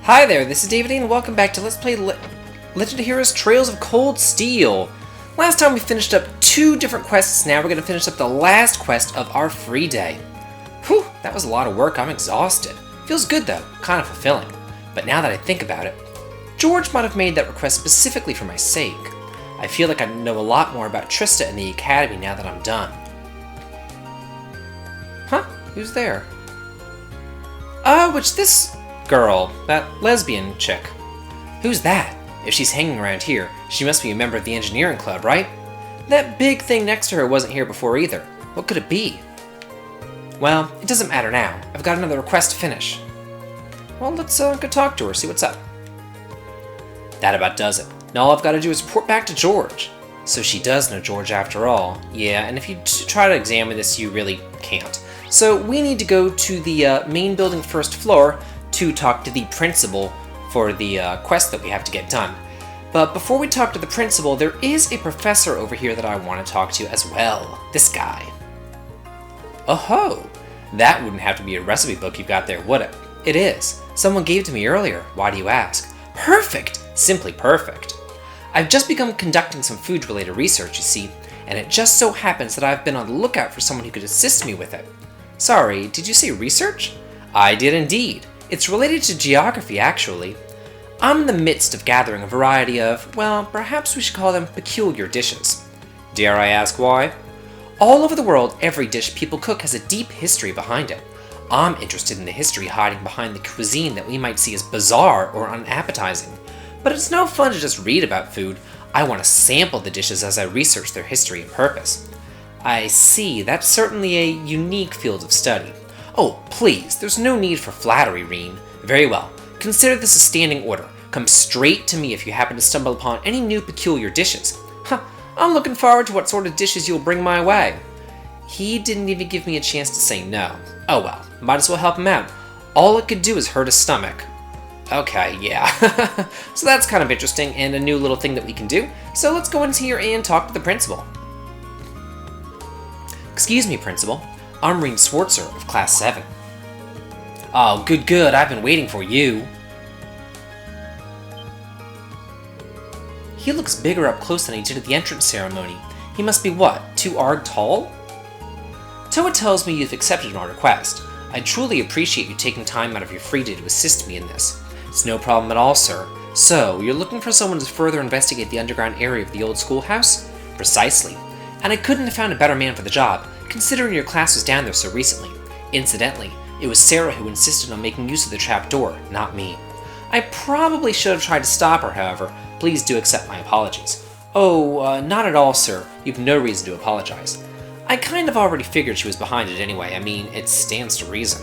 Hi there, this is David and welcome back to Let's Play Legend of Heroes Trails of Cold Steel. Last time we finished up 2 different quests, now we're going to finish up the last quest of our free day. Whew, that was a lot of work, I'm exhausted. Feels good though, kind of fulfilling. But now that I think about it, George might have made that request specifically for my sake. I feel like I know a lot more about Trista and the Academy now that I'm done. Huh? Who's there? It's this girl, that lesbian chick. Who's that? If she's hanging around here, she must be a member of the engineering club, right? That big thing next to her wasn't here before either. What could it be? Well, it doesn't matter now. I've got another request to finish. Well, let's go talk to her, see what's up. That about does it. Now all I've got to do is report back to George. So she does know George after all. Yeah, and if you try to examine this, you really can't. So we need to go to the main building first floor to talk to the principal for the quest that we have to get done. But before we talk to the principal, there is a professor over here that I want to talk to as well. This guy. Oh-ho! That wouldn't have to be a recipe book you've got there, would it? It is. Someone gave it to me earlier. Why do you ask? Perfect! Simply perfect. I've just begun conducting some food-related research, you see, and it just so happens that I've been on the lookout for someone who could assist me with it. Sorry, did you say research? I did indeed. It's related to geography, actually. I'm in the midst of gathering a variety of, well, perhaps we should call them peculiar dishes. Dare I ask why? All over the world, every dish people cook has a deep history behind it. I'm interested in the history hiding behind the cuisine that we might see as bizarre or unappetizing. But it's no fun to just read about food. I want to sample the dishes as I research their history and purpose. I see, that's certainly a unique field of study. Oh, please, there's no need for flattery, Reen. Very well, consider this a standing order. Come straight to me if you happen to stumble upon any new peculiar dishes. Huh, I'm looking forward to what sort of dishes you'll bring my way. He didn't even give me a chance to say no. Oh well, might as well help him out. All it could do is hurt his stomach. Okay, yeah. So that's kind of interesting and a new little thing that we can do. So let's go in here and talk to the principal. Excuse me, Principal. I'm Reen Swartzer of Class 7. Oh, good, I've been waiting for you. He looks bigger up close than he did at the entrance ceremony. He must be what, 2 arg tall? Toa tells me you've accepted my request. I truly appreciate you taking time out of your free day to assist me in this. It's no problem at all, sir. So, you're looking for someone to further investigate the underground area of the old schoolhouse? Precisely. And I couldn't have found a better man for the job, considering your class was down there so recently. Incidentally, it was Sarah who insisted on making use of the trapdoor, not me. I probably should have tried to stop her, however. Please do accept my apologies. Oh, not at all, sir. You've no reason to apologize. I kind of already figured she was behind it anyway. I mean, it stands to reason.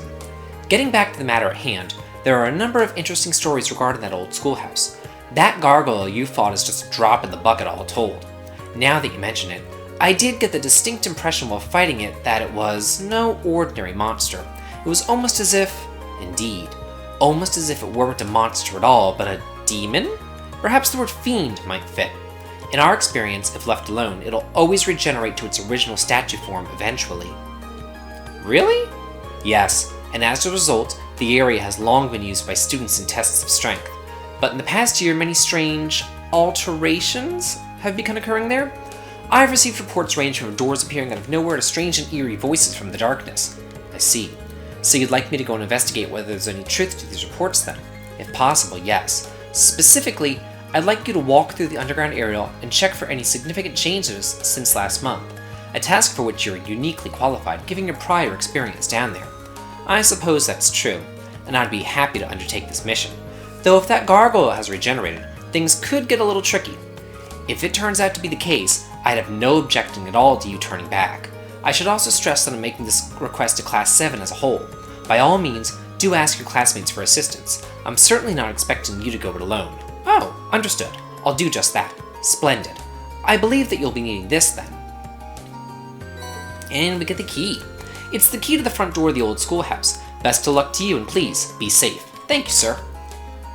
Getting back to the matter at hand, there are a number of interesting stories regarding that old schoolhouse. That gargoyle you fought is just a drop in the bucket all told. Now that you mention it, I did get the distinct impression while fighting it that it was no ordinary monster. It was almost as if it weren't a monster at all, but a demon? Perhaps the word fiend might fit. In our experience, if left alone, it'll always regenerate to its original statue form eventually. Really? Yes, and as a result, the area has long been used by students in tests of strength. But in the past year, many strange alterations have begun occurring there. I've received reports ranging from doors appearing out of nowhere to strange and eerie voices from the darkness. I see. So you'd like me to go and investigate whether there's any truth to these reports then? If possible, yes. Specifically, I'd like you to walk through the underground area and check for any significant changes since last month. A task for which you're uniquely qualified, given your prior experience down there. I suppose that's true, and I'd be happy to undertake this mission. Though if that gargoyle has regenerated, things could get a little tricky. If it turns out to be the case, I'd have no objection at all to you turning back. I should also stress that I'm making this request to Class 7 as a whole. By all means, do ask your classmates for assistance. I'm certainly not expecting you to go it alone. Oh, understood. I'll do just that. Splendid. I believe that you'll be needing this then. And we get the key. It's the key to the front door of the old schoolhouse. Best of luck to you and please, be safe. Thank you, sir.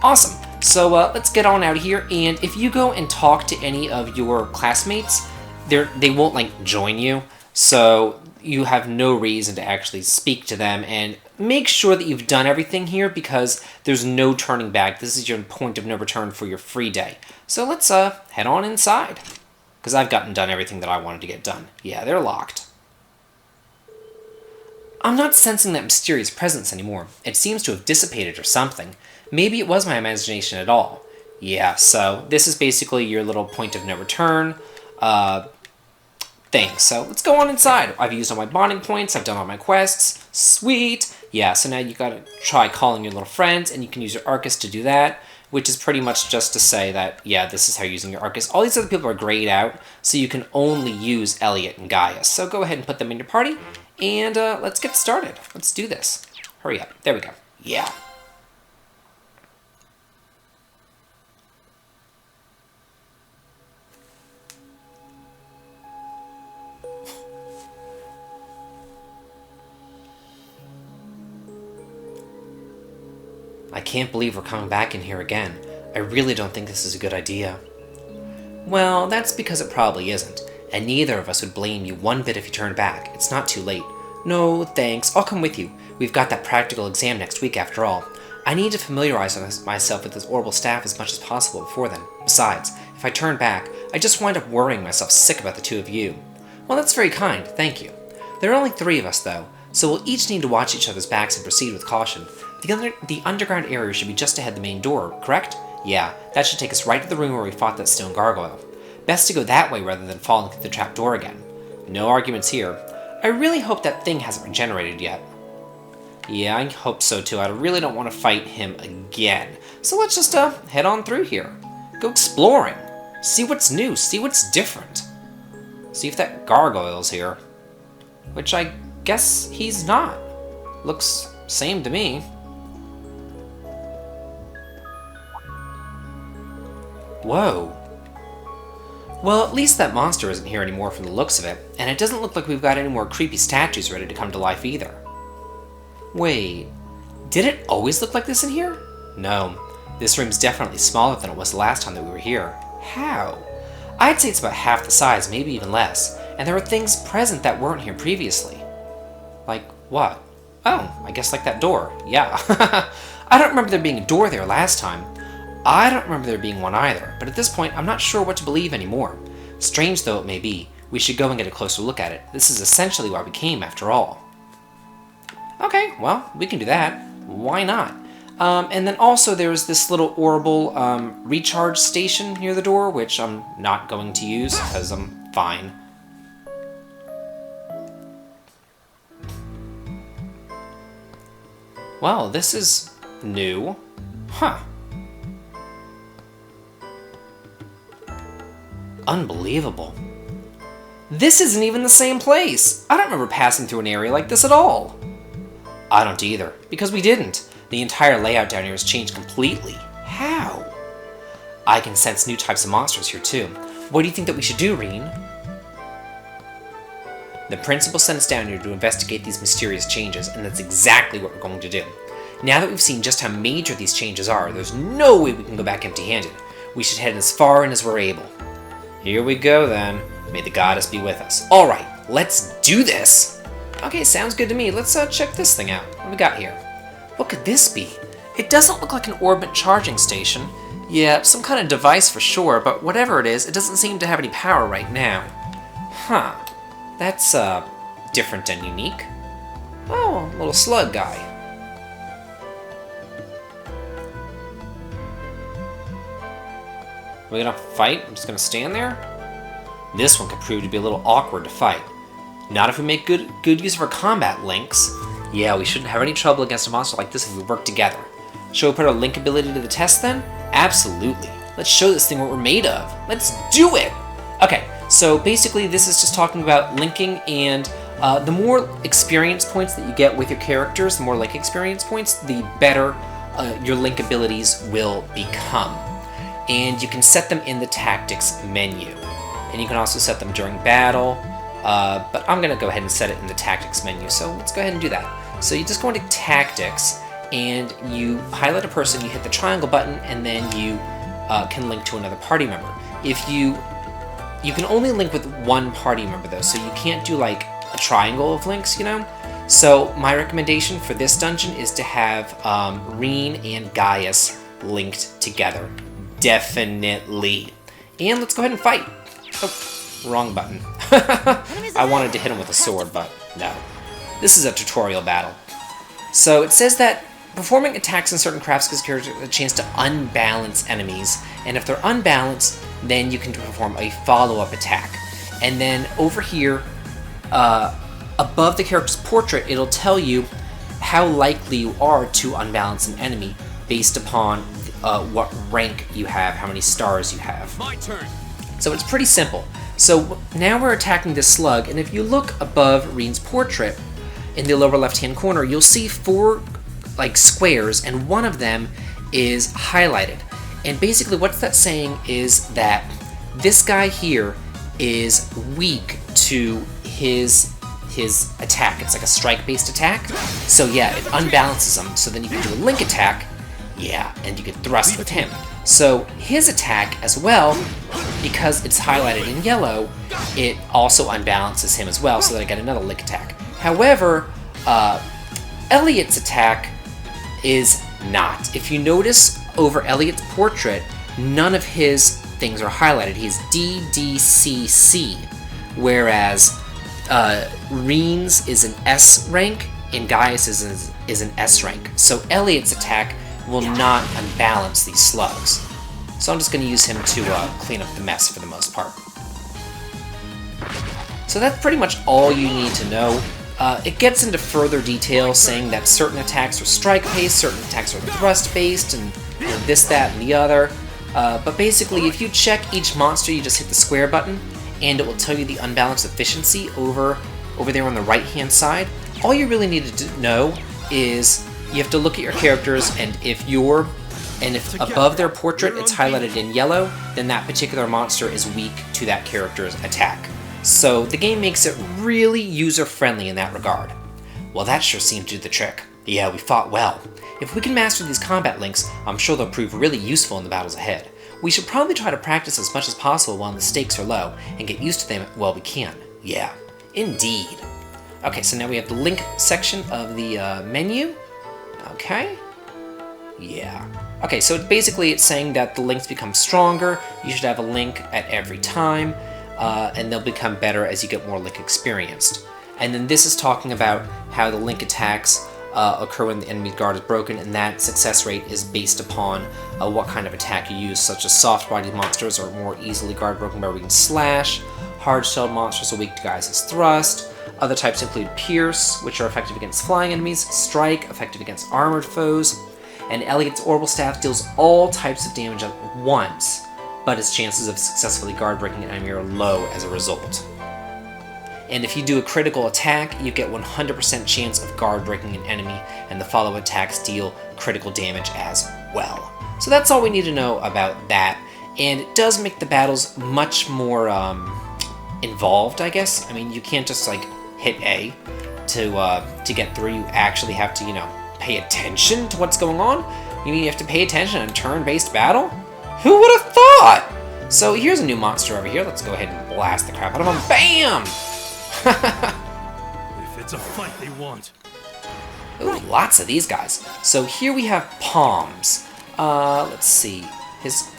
Awesome. So let's get on out of here, and if you go and talk to any of your classmates, they won't join you, so you have no reason to actually speak to them, and make sure that you've done everything here because there's no turning back. This is your point of no return for your free day. So let's head on inside. Because I've done everything that I wanted to get done. Yeah, they're locked. I'm not sensing that mysterious presence anymore. It seems to have dissipated or something. Maybe it was my imagination at all. Yeah, so this is basically your little point of no return thing. So let's go on inside. I've used all my bonding points. I've done all my quests. Sweet. Yeah, so now you gotta try calling your little friends, and you can use your Arcus to do that, which is pretty much just to say that, yeah, this is how you're using your Arcus. All these other people are grayed out, so you can only use Elliot and Gaius. So go ahead and put them in your party, and let's get started. Let's do this. Hurry up. There we go. Yeah. I can't believe we're coming back in here again. I really don't think this is a good idea. Well, that's because it probably isn't, and neither of us would blame you one bit if you turned back. It's not too late. No, thanks. I'll come with you. We've got that practical exam next week after all. I need to familiarize myself with this orbital staff as much as possible before then. Besides, if I turn back, I just wind up worrying myself sick about the two of you. Well, that's very kind, thank you. There are only 3 of us, though, so we'll each need to watch each other's backs and proceed with caution. The underground area should be just ahead the main door, correct? Yeah, that should take us right to the room where we fought that stone gargoyle. Best to go that way rather than falling through the trap door again. No arguments here. I really hope that thing hasn't regenerated yet. Yeah, I hope so too. I really don't want to fight him again. So let's just head on through here. Go exploring. See what's new, see what's different. See if that gargoyle's here. Which I guess he's not. Looks same to me. Whoa. Well, at least that monster isn't here anymore from the looks of it, and it doesn't look like we've got any more creepy statues ready to come to life either. Wait, did it always look like this in here? No, this room's definitely smaller than it was the last time that we were here. How? I'd say it's about half the size, maybe even less, and there were things present that weren't here previously. Like what? Oh, I guess like that door, yeah. I don't remember there being a door there last time. I don't remember there being one either, but at this point, I'm not sure what to believe anymore. Strange though it may be, we should go and get a closer look at it. This is essentially why we came, after all. Okay, well, we can do that. Why not? And then also there's this little orbital recharge station near the door, which I'm not going to use, because I'm fine. Well, this is new. Huh. Unbelievable. This isn't even the same place! I don't remember passing through an area like this at all. I don't either, because we didn't. The entire layout down here has changed completely. How? I can sense new types of monsters here too. What do you think that we should do, Rean? The principal sent us down here to investigate these mysterious changes, and that's exactly what we're going to do. Now that we've seen just how major these changes are, there's no way we can go back empty-handed. We should head as far in as we're able. Here we go then. May the goddess be with us. Alright, let's do this! Okay, sounds good to me. Let's check this thing out. What do we got here? What could this be? It doesn't look like an orbit charging station. Yeah, some kind of device for sure, but whatever it is, it doesn't seem to have any power right now. Huh. That's, different and unique. Oh, little slug guy. We're gonna fight? I'm just gonna stand there? This one could prove to be a little awkward to fight. Not if we make good use of our combat links. Yeah, we shouldn't have any trouble against a monster like this if we work together. Shall we put our link ability to the test then? Absolutely. Let's show this thing what we're made of. Let's do it! Okay, so basically this is just talking about linking, and the more experience points that you get with your characters, the more link experience points, the better your link abilities will become. And you can set them in the tactics menu. And you can also set them during battle, but I'm going to go ahead and set it in the tactics menu, so let's go ahead and do that. So you just go into tactics, and you highlight a person, you hit the triangle button, and then you can link to another party member. If you can only link with one party member though, so you can't do like a triangle of links, you know? So my recommendation for this dungeon is to have Reen and Gaius linked together. Definitely. And let's go ahead and fight. Oh, wrong button. I wanted to hit him with a sword, but no. This is a tutorial battle. So it says that performing attacks in certain crafts gives characters a chance to unbalance enemies, and if they're unbalanced, then you can perform a follow-up attack. And then over here, above the character's portrait, it'll tell you how likely you are to unbalance an enemy based upon what rank you have, how many stars you have. My turn. So it's pretty simple. So now we're attacking this slug, and if you look above Reen's portrait, in the lower left-hand corner, you'll see 4 squares, and one of them is highlighted. And basically what that's saying is that this guy here is weak to his attack. It's like a strike-based attack. So yeah, it unbalances him, so then you can do a link attack, yeah, and you can thrust with him. So his attack as well, because it's highlighted in yellow, it also unbalances him as well, so that I get another link attack. However, Elliot's attack is not. If you notice over Elliot's portrait, none of his things are highlighted. He's DDCC, whereas Reen's is an S rank and Gaius is an S rank. So Elliot's attack will not unbalance these slugs. So I'm just going to use him to clean up the mess for the most part. So that's pretty much all you need to know. It gets into further detail, saying that certain attacks are strike-based, certain attacks are thrust-based, and this, that, and the other. But basically, if you check each monster, you just hit the square button, and it will tell you the unbalanced efficiency over there on the right-hand side. All you really need to know is you have to look at your characters, and if above their portrait it's highlighted in yellow, then that particular monster is weak to that character's attack. So the game makes it really user-friendly in that regard. Well, that sure seemed to do the trick. Yeah, we fought well. If we can master these combat links, I'm sure they'll prove really useful in the battles ahead. We should probably try to practice as much as possible while the stakes are low, and get used to them while we can. Yeah, indeed. Okay, so now we have the link section of the menu. Okay. Yeah. Okay, so basically it's saying that the links become stronger, you should have a link at every time, and they'll become better as you get more link experienced. And then this is talking about how the link attacks occur when the enemy guard is broken, and that success rate is based upon what kind of attack you use, such as soft-bodied monsters are more easily guard broken by Reen's slash, hard-shelled monsters are weak to Gaius' thrust, other types include Pierce, which are effective against flying enemies, Strike, effective against armored foes, and Elliot's Orbital Staff deals all types of damage at once, but its chances of successfully guard-breaking an enemy are low as a result. And if you do a critical attack, you get 100% chance of guard-breaking an enemy, and the follow-up attacks deal critical damage as well. So that's all we need to know about that, and it does make the battles much more involved, I guess. I mean, you can't just like hit A to get through. You actually have to, pay attention to what's going on. You mean you have to pay attention in a turn-based battle? Who would have thought? So here's a new monster over here. Let's go ahead and blast the crap out of him. Bam! If it's a fight they want. Ooh, lots of these guys. So here we have Palms. Let's see.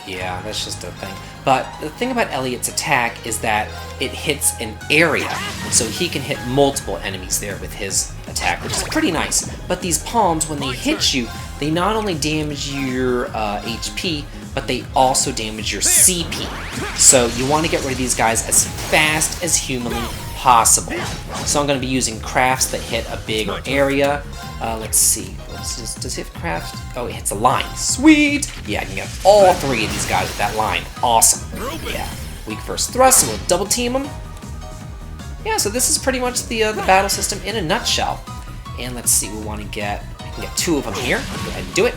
Yeah, that's just a thing. But the thing about Elliot's attack is that it hits an area, so he can hit multiple enemies there with his attack, which is pretty nice. But these palms, when they hit you, they not only damage your HP, but they also damage your CP. So you want to get rid of these guys as fast as humanly possible. So I'm going to be using crafts that hit a bigger area. Let's see. Does it hit craft? Oh, it hits a line. Sweet! Yeah, I can get all 3 of these guys with that line. Awesome. Yeah. Weak first thrust, and we'll double team them. Yeah, so this is pretty much the battle system in a nutshell. And let's see, I can get 2 of them here. Go ahead and do it.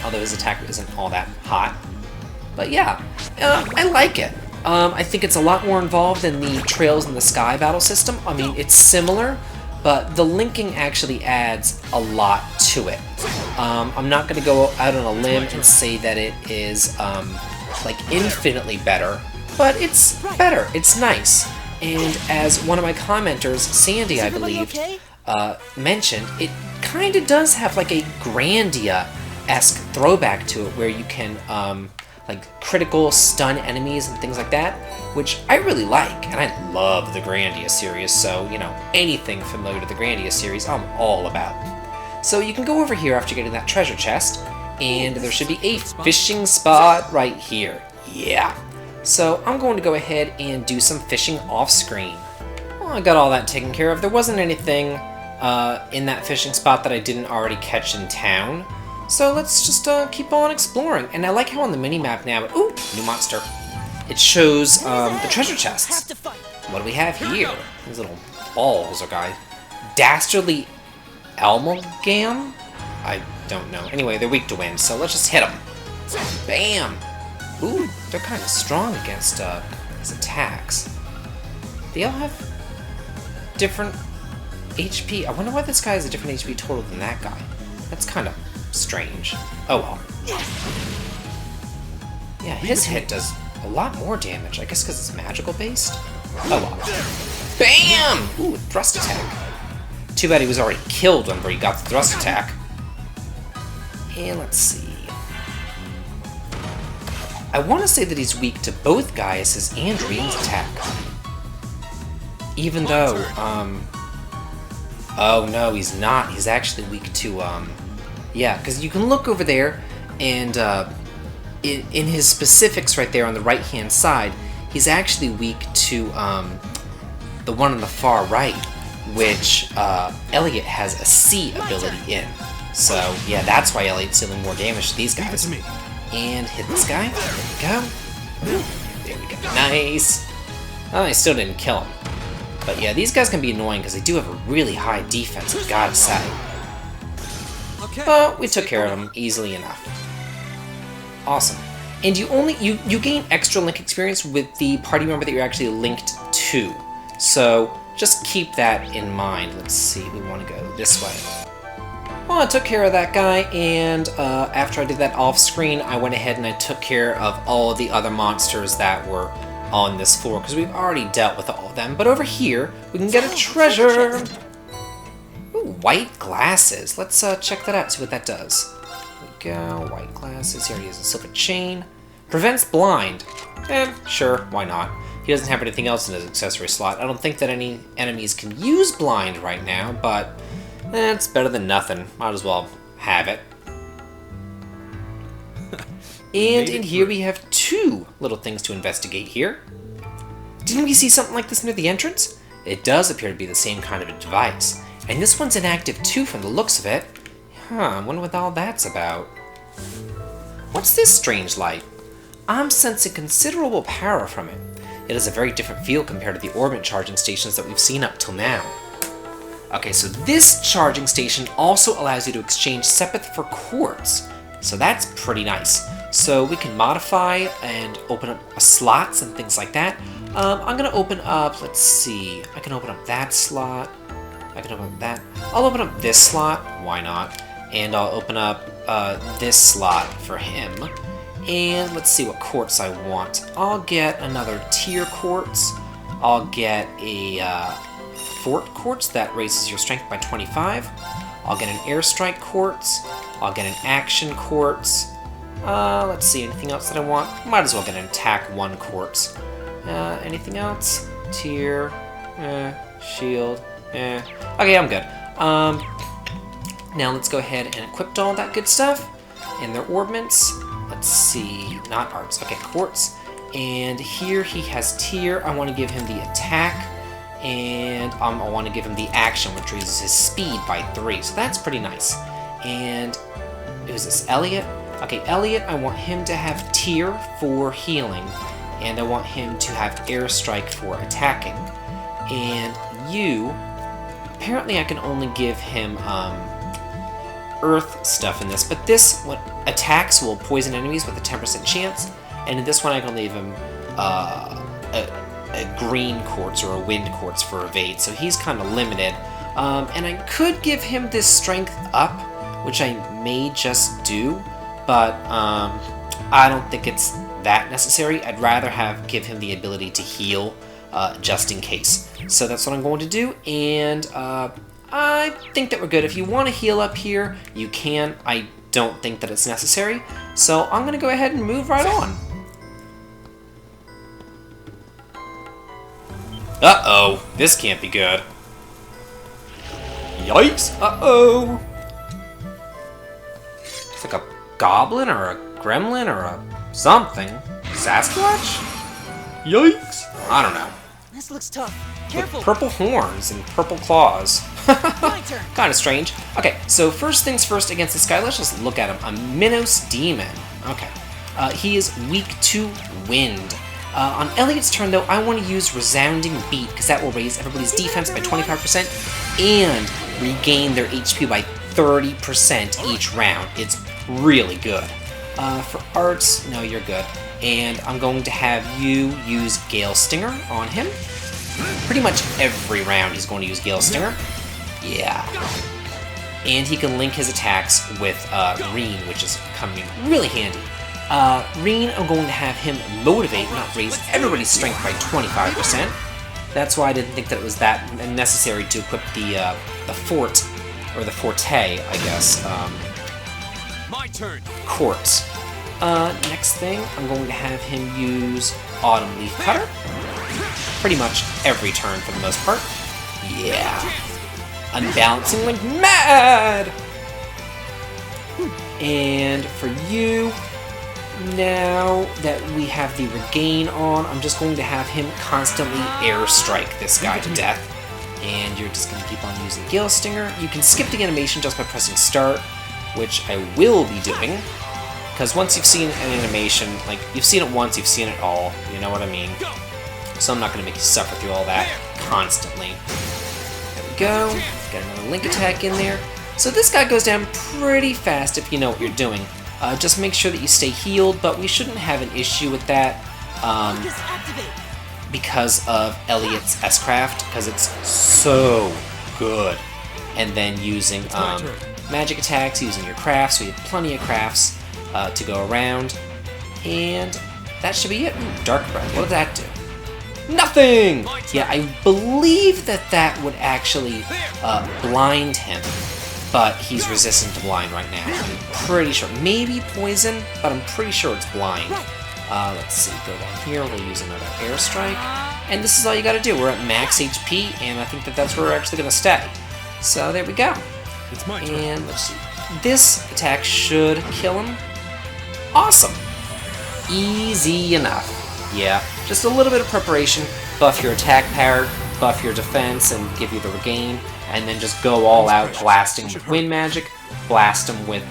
Although his attack isn't all that hot. But yeah, I like it. I think it's a lot more involved than the Trails in the Sky battle system. I mean, it's similar, but the linking actually adds a lot to it. I'm not going to go out on a limb and say that it is like infinitely better, but it's better. It's nice. And as one of my commenters, Sandy, I believe, mentioned, it kind of does have like a Grandia-esque throwback to it, where you can like critical stun enemies and things like that, which I really like, and I love the Grandia series, so, you know, anything familiar to the Grandia series, I'm all about. So you can go over here after getting that treasure chest, and there should be a fishing spot right here. Yeah. So I'm going to go ahead and do some fishing off-screen. Well, I got all that taken care of. There wasn't anything in that fishing spot that I didn't already catch in town. So let's just keep on exploring. And I like how on the mini-map now, ooh, new monster. It shows the treasure chests. What do we have here? These little balls are guys. Dastardly Amalgam? I don't know. Anyway, they're weak to wind, so let's just hit them. Bam! Ooh, they're kind of strong against his attacks. They all have different HP. I wonder why this guy has a different HP total than that guy. That's kind of strange. Oh well. Yeah, his hit does a lot more damage. I guess because it's magical based? Oh well. Bam! Ooh, thrust attack. Too bad he was already killed whenever he got the thrust attack. And let's see. I want to say that he's weak to both Gaius's and Rien's attack. Even though, oh no, he's not. He's actually weak to, yeah, because you can look over there, and in his specifics right there on the right-hand side, he's actually weak to the one on the far right, which Elliot has a C ability in. So, yeah, that's why Elliot's dealing more damage to these guys. And hit this guy. There we go. There we go. Nice. Oh, I still didn't kill him. But yeah, these guys can be annoying because they do have a really high defense, I've gotta say. But we took care of them easily enough. Awesome. And you gain extra link experience with the party member that you're actually linked to. So just keep that in mind. Let's see, we want to go this way. Well, I took care of that guy, and after I did that off-screen, I went ahead and I took care of all of the other monsters that were on this floor, because we've already dealt with all of them. But over here, we can get a treasure! Ooh, white glasses. Let's check that out, see what that does. There we go, white glasses. Here he is, a silver chain. Prevents blind. Sure, why not? He doesn't have anything else in his accessory slot. I don't think that any enemies can use blind right now, but it's better than nothing. Might as well have it. And in here we have two little things to investigate here. Didn't we see something like this near the entrance? It does appear to be the same kind of a device. And this one's inactive too from the looks of it. I wonder what all that's about. What's this strange light? I'm sensing considerable power from it. It has a very different feel compared to the orbit charging stations that we've seen up till now. Okay, so this charging station also allows you to exchange Sepith for quartz. So that's pretty nice. So we can modify and open up slots and things like that. I'm gonna open up, let's see, I can open up that slot. I can open up that. I'll open up this slot, why not? And I'll open up this slot for him. And let's see what quartz I want. I'll get another tier quartz. I'll get a fort quartz that raises your strength by 25. I'll get an airstrike quartz. I'll get an action quartz. Let's see, anything else that I want? Might as well get an attack 1 quartz. Anything else? Tier, shield, Okay, I'm good. Now let's go ahead and equip all that good stuff. And their orbments. Let's see, not arts. Okay, quartz. And here he has tier. I want to give him the attack. And I want to give him the action, which raises his speed by 3. So that's pretty nice. And who's this? Elliot? Okay, Elliot, I want him to have tier for healing. And I want him to have airstrike for attacking. And you, apparently I can only give him earth stuff in this, but this one attacks will poison enemies with a 10% chance, and in this one I can only give him a green quartz or a wind quartz for evade, so he's kind of limited. And I could give him this strength up, which I may just do, but I don't think it's that necessary. I'd rather give him the ability to heal just in case. So that's what I'm going to do, and I think that we're good. If you want to heal up here, you can. I don't think that it's necessary, so I'm going to go ahead and move right on. Uh-oh, this can't be good. Yikes! Uh-oh! It's like a goblin or a gremlin or a something. Sasquatch? Yikes! I don't know. This looks tough. With Careful. purple horns and purple claws. My turn. Kind of strange. Okay, so first things first against this guy, let's just look at him. A Minos Demon. Okay. He is weak to wind. On Elliot's turn, though, I want to use Resounding Beat, because that will raise everybody's defense by 25% and regain their HP by 30% each round. It's really good. For arts, no, you're good. And I'm going to have you use Gale Stinger on him. Pretty much every round he's going to use Gale Stinger. Yeah. And he can link his attacks with Reen, which is coming really handy. Reen, I'm going to have him motivate, not raise everybody's strength by 25%. That's why I didn't think that it was that necessary to equip the fort, or the forte, I guess. My turn. Court. Next thing, I'm going to have him use Autumn Leaf Cutter. Pretty much every turn for the most part. Yeah. Unbalancing like mad! And for you, now that we have the regain on, I'm just going to have him constantly airstrike this guy to death. And you're just going to keep on using Gale Stinger. You can skip the animation just by pressing start, which I will be doing. Because once you've seen an animation, like, you've seen it once, you've seen it all, you know what I mean? So I'm not going to make you suffer through all that constantly. There we go. Got another Link attack in there. So this guy goes down pretty fast if you know what you're doing. Just make sure that you stay healed, but we shouldn't have an issue with that because of Elliot's S-Craft, because it's so good. And then using magic attacks, using your crafts, so you have plenty of crafts to go around. And that should be it. Ooh, Dark Breath, what did that do? Nothing! Yeah, I believe that that would actually blind him. But he's resistant to blind right now. I'm pretty sure. Maybe poison, but I'm pretty sure it's blind. Let's see, go down here, we'll use another airstrike. And this is all you gotta do. We're at max HP, and I think that that's where we're actually gonna stay. So there we go. It's my turn. And let's see. This attack should kill him. Awesome. Easy enough. Yeah, just a little bit of preparation. Buff your attack power, buff your defense, and give you the regain. And then just go all out, blasting with wind magic, blast them with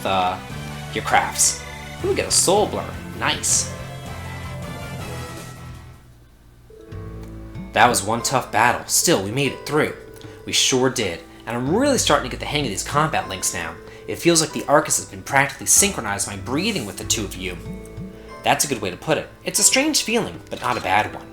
your crafts. Ooh, we get a soul blur. Nice. That was one tough battle. Still, we made it through. We sure did. And I'm really starting to get the hang of these combat links now. It feels like the Arcus has been practically synchronized my breathing with the two of you. That's a good way to put it. It's a strange feeling, but not a bad one.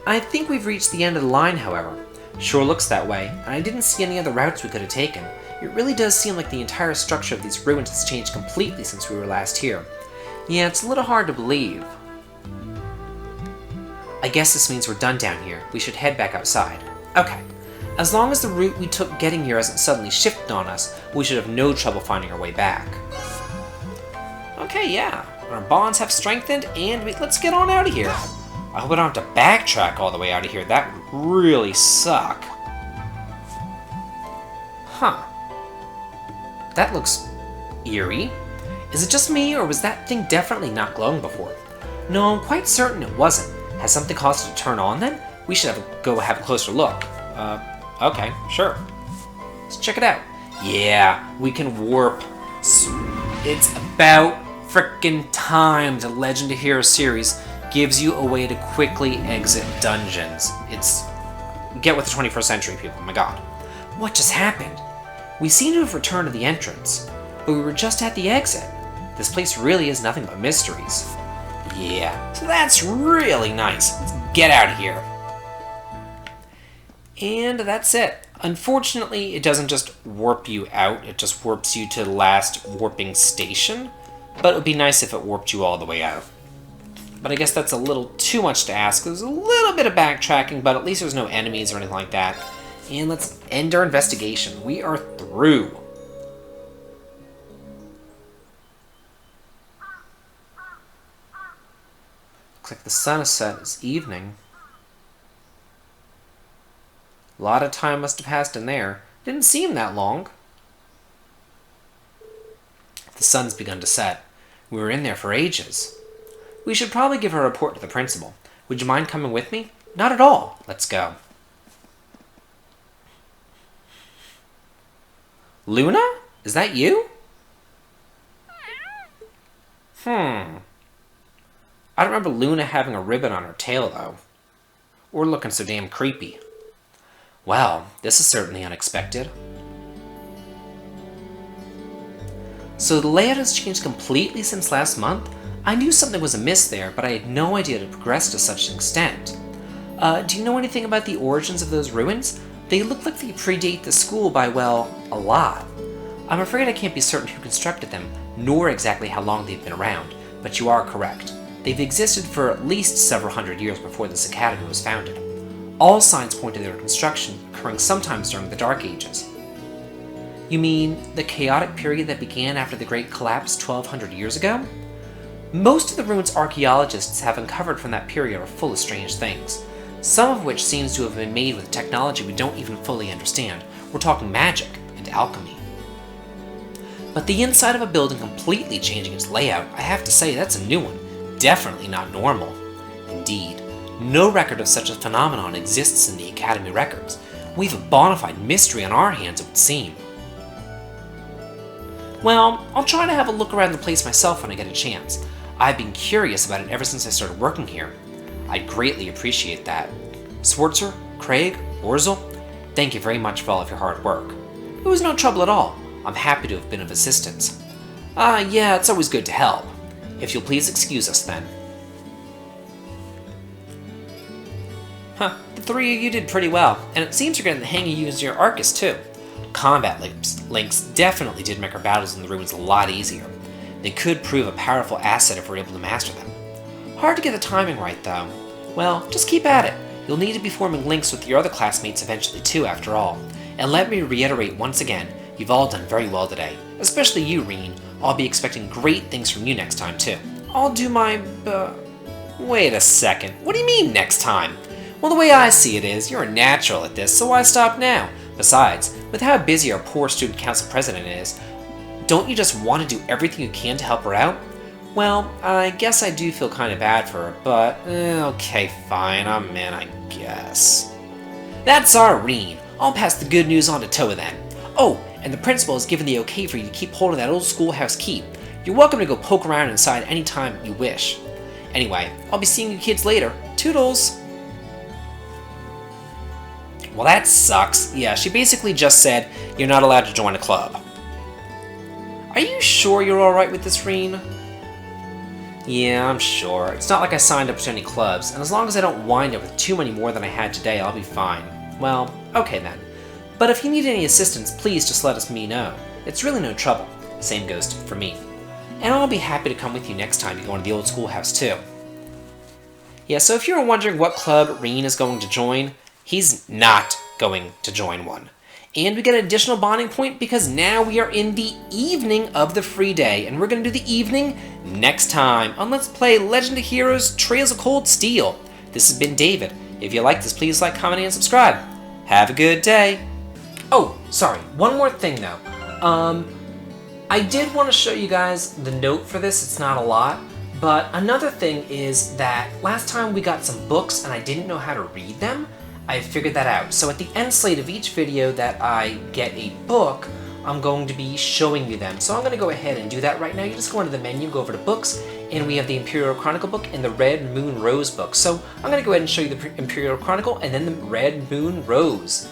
I think we've reached the end of the line, however. Sure looks that way, and I didn't see any other routes we could have taken. It really does seem like the entire structure of these ruins has changed completely since we were last here. Yeah, it's a little hard to believe. I guess this means we're done down here. We should head back outside. Okay. As long as the route we took getting here hasn't suddenly shifted on us, we should have no trouble finding our way back. Okay, yeah. Our bonds have strengthened, and let's get on out of here. I hope I don't have to backtrack all the way out of here. That would really suck. Huh. That looks eerie. Is it just me, or was that thing definitely not glowing before? No, I'm quite certain it wasn't. Has something caused it to turn on then? We should go have a closer look. Okay, sure. Let's check it out. Yeah, we can warp. It's about frickin' time the Legend of Heroes series gives you a way to quickly exit dungeons. It's... Get with the 21st century, people, my god. What just happened? We seem to have returned to the entrance, but we were just at the exit. This place really is nothing but mysteries. Yeah, so that's really nice. Let's get out of here. And that's it. Unfortunately, it doesn't just warp you out, it just warps you to the last warping station, but it would be nice if it warped you all the way out. But I guess that's a little too much to ask. There's a little bit of backtracking, but at least there's no enemies or anything like that. And let's end our investigation. We are through. Looks like the sun has set. It's evening. A lot of time must have passed in there. Didn't seem that long. The sun's begun to set. We were in there for ages. We should probably give a report to the principal. Would you mind coming with me? Not at all. Let's go. Luna? Is that you? I don't remember Luna having a ribbon on her tail, though. Or looking so damn creepy. Well, this is certainly unexpected. So the layout has changed completely since last month? I knew something was amiss there, but I had no idea it had progressed to such an extent. Do you know anything about the origins of those ruins? They look like they predate the school by, well, a lot. I'm afraid I can't be certain who constructed them, nor exactly how long they've been around, but you are correct. They've existed for at least several hundred years before this academy was founded. All signs point to their construction occurring sometimes during the Dark Ages. You mean the chaotic period that began after the Great Collapse 1200 years ago? Most of the ruins archaeologists have uncovered from that period are full of strange things, some of which seems to have been made with technology we don't even fully understand. We're talking magic and alchemy. But the inside of a building completely changing its layout, I have to say that's a new one. Definitely not normal. Indeed. No record of such a phenomenon exists in the Academy records. We've a bona fide mystery on our hands, it would seem. Well, I'll try to have a look around the place myself when I get a chance. I've been curious about it ever since I started working here. I'd greatly appreciate that. Swartzer, Craig, Orzel, thank you very much for all of your hard work. It was no trouble at all. I'm happy to have been of assistance. Yeah, it's always good to help. If you'll please excuse us then. The three of you did pretty well, and it seems you're getting the hang of using your Arcus too. Combat links definitely did make our battles in the ruins a lot easier. They could prove a powerful asset if we're able to master them. Hard to get the timing right though. Well, just keep at it. You'll need to be forming links with your other classmates eventually too, after all. And let me reiterate once again, you've all done very well today. Especially you, Reen. I'll be expecting great things from you next time too. I'll do my, Wait a second. What do you mean next time? Well, the way I see it is, you're a natural at this, so why stop now? Besides, with how busy our poor student council president is, don't you just want to do everything you can to help her out? Well, I guess I do feel kind of bad for her, but okay, fine, I'm in, I guess. That's our Reen. I'll pass the good news on to Toa then. Oh, and the principal has given the okay for you to keep hold of that old schoolhouse key. You're welcome to go poke around inside anytime you wish. Anyway, I'll be seeing you kids later. Toodles! Well, that sucks. Yeah, she basically just said, you're not allowed to join a club. Are you sure you're alright with this, Reen? Yeah, I'm sure. It's not like I signed up to any clubs, and as long as I don't wind up with too many more than I had today, I'll be fine. Well, okay then. But if you need any assistance, please just let me know. It's really no trouble. Same goes for me. And I'll be happy to come with you next time you go into the old schoolhouse too. Yeah, so if you're wondering what club Reen is going to join, he's not going to join one. And we get an additional bonding point because now we are in the evening of the free day, and we're going to do the evening next time on Let's Play Legend of Heroes Trails of Cold Steel. This has been David. If you like this, please like, comment, and subscribe. Have a good day. Oh, sorry, one more thing though. I did want to show you guys the note for this. It's not a lot. But another thing is that last time we got some books and I didn't know how to read them. I figured that out. So at the end slate of each video that I get a book, I'm going to be showing you them. So I'm going to go ahead and do that right now. You just go into the menu, go over to books, and we have the Imperial Chronicle book and the Red Moon Rose book. So I'm going to go ahead and show you the Imperial Chronicle and then the Red Moon Rose.